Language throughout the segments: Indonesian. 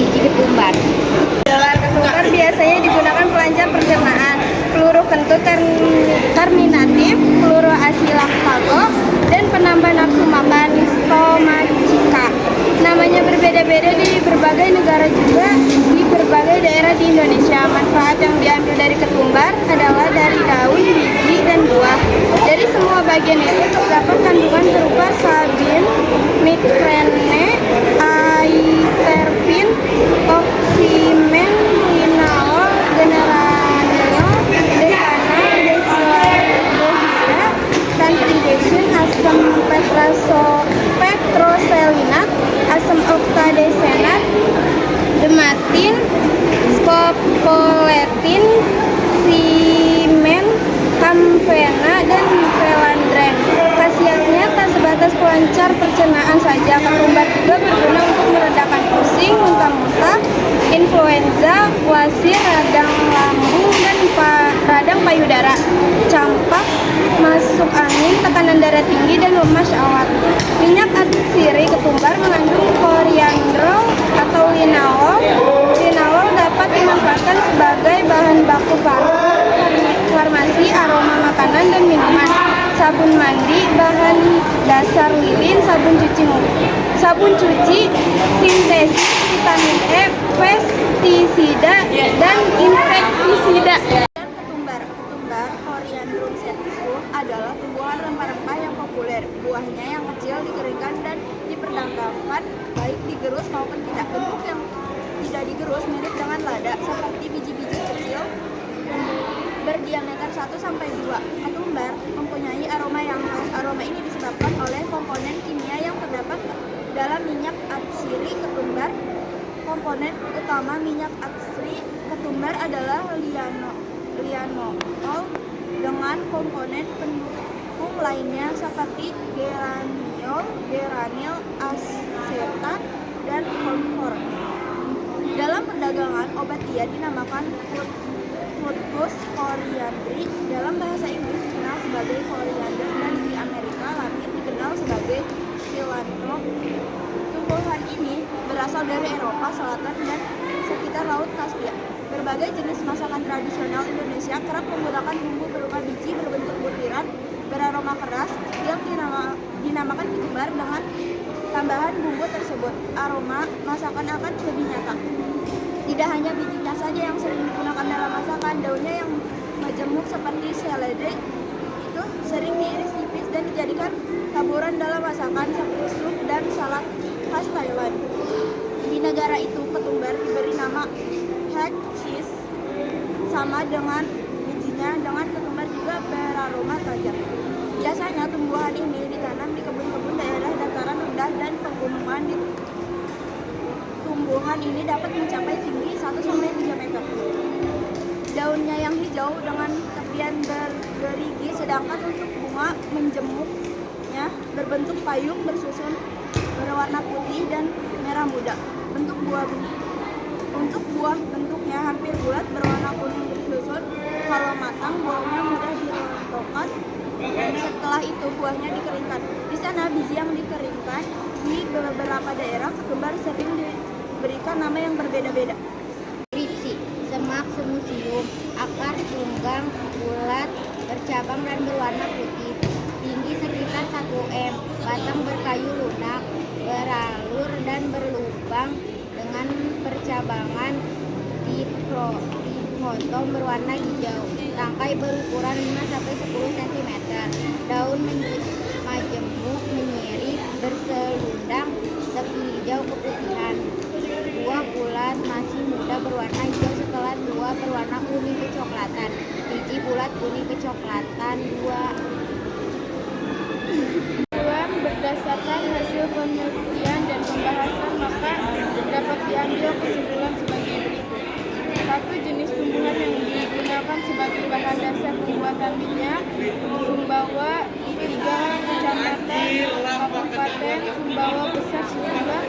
biji ketumbar. Dolar ketumbar biasanya digunakan pelancar pencernaan, peluru kentut terminatif, peluru asilaktago, dan penambah nafsu makan stomachika. Namanya berbeda-beda di berbagai negara juga di berbagai daerah di Indonesia. Manfaat yang diambil dari ketumbar adalah dari daun, biji, dan buah. Dari semua bagian itu terdapat kandungan berupa sabin, mitrene, aiterpin, oksimen, linalol, generaniol, dekana, desiladohidra, tantridesine, asam petroselinat, asam oktadesenat, dematin, scopoletin, simen, kamfena, dan felandren. Khasiatnya tak sebatas pelancar pencernaan saja, ketumbar juga berguna untuk meredakan pusing, muntah-muntah, influenza, wasir, radang lambung, dan radang payudara, campak, masuk angin, tekanan darah tinggi, dan lemas syahwat. Minyak atsiri ketumbar mengandung koriandrol atau linalol. Linalol dapat dimanfaatkan sebagai bahan baku farmasi, aroma makanan dan minuman, sabun mandi, bahan dasar lilin, sabun cuci, sintesis vitamin E, pestisida, dan insektisida. Ketumbar Coriandrum sativum adalah tumbuhan rempah-rempah yang populer. Buahnya yang kecil dikeringkan dan diperdagangkan baik digerus maupun tidak. Bentuk yang tidak digerus mirip dengan lada, seperti biji-biji kecil berdiameter 1-2. Ketumbar mempunyai aroma yang khas. Aroma ini disebabkan oleh komponen kimia yang terdapat dalam minyak atsiri ketumbar. Komponen utama minyak atsiri ketumbar adalah lianol dengan komponen pendukung lainnya seperti geranil, asetat, dan komfor. Dalam perdagangan obat dia dinamakan Fucus coriandri, dalam bahasa Inggris dikenal sebagai koriander, dan di Amerika Latin dikenal sebagai cilantro. Tumbuhan ini berasal dari Eropa Selatan dan sekitar Laut Kaspia. Berbagai jenis masakan tradisional Indonesia kerap menggunakan bumbu berupa biji berbentuk butiran beraroma keras yang dinamakan ketumbar. Dengan tambahan bumbu tersebut, aroma masakan akan lebih nyata. Tidak hanya bijinya saja yang sering digunakan dalam masakan, daunnya yang majemuk seperti seledri itu sering diiris tipis dan dijadikan taburan dalam masakan seperti sup dan salad khas Thailand. Di negara itu, ketumbar diberi nama hack cheese, sama dengan bijinya. Dengan ketumbar juga beraroma tajam. Biasanya tumbuhan ini ditanam di kebun-kebun daerah dataran rendah dan pegunungan. Tumbuhan ini dapat mencapai tinggi 1-3 meter. Daunnya yang hijau dengan tepian bergerigi, sedangkan untuk bunga menjemuknya berbentuk payung bersusun berwarna putih dan merah muda. Untuk buah bentuknya hampir bulat berwarna kuning bersusun. Kalau matang, buahnya mudah dirontokkan. Setelah itu buahnya dikeringkan. Di sana biji yang dikeringkan. Di beberapa daerah ketumbar sering diberikan nama yang berbeda-beda. Ripsi, semak semusium, akar tunggang, bulat, bercabang dan berwarna putih, tinggi sekitar 1 m, batang berkayu lunak, beralur dan berlubang dengan percabangan dipotong berwarna hijau, tangkai berukuran 5-10 cm, daun majemuk menyeri berselundang tepi hijau keputihan. Buah bulat masih muda berwarna hijau, setelah buah berwarna kuning kecoklatan, biji bulat kuning kecoklatan. Berdasarkan hasil penelitian dan pembahasan, maka dapat diambil kesimpulan sebagai berikut. 1. Jenis tumbuhan yang digunakan sebagai bahan dasar pembuatan minyak: Sumbawa di 3 kecamatan Kabupaten Sumbawa besar sejumlah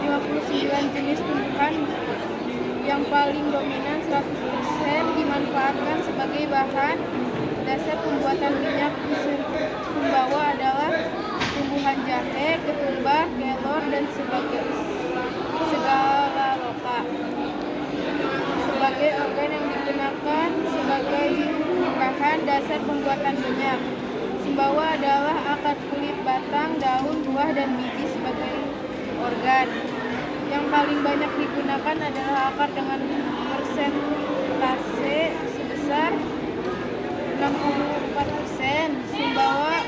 59 jenis tumbuhan. Yang paling dominan 100% dimanfaatkan sebagai bahan dasar pembuatan minyak di Sumbawa adalah tumbuhan jahe, ketumbar, kelor, dan segala roka. dasar pembuatan minyak. Sumbawa adalah akar kulit, batang, daun, buah, dan biji sebagai organ. Yang paling banyak digunakan adalah akar dengan persentase sebesar 64%. Sumbawa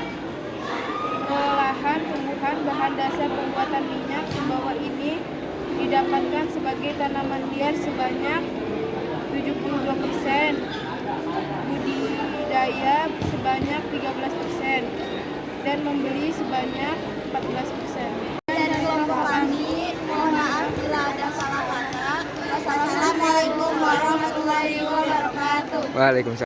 olahan tumbuhan bahan dasar pembuatan minyak. Sumbawa ini didapatkan sebagai tanaman liar sebanyak 72%, budidaya sebanyak 13%, dan membeli sebanyak 14%. Dari kelompok kami, mohon maaf bila ada salah kata. Wassalamualaikum warahmatullahi wabarakatuh. Waalaikumsalam.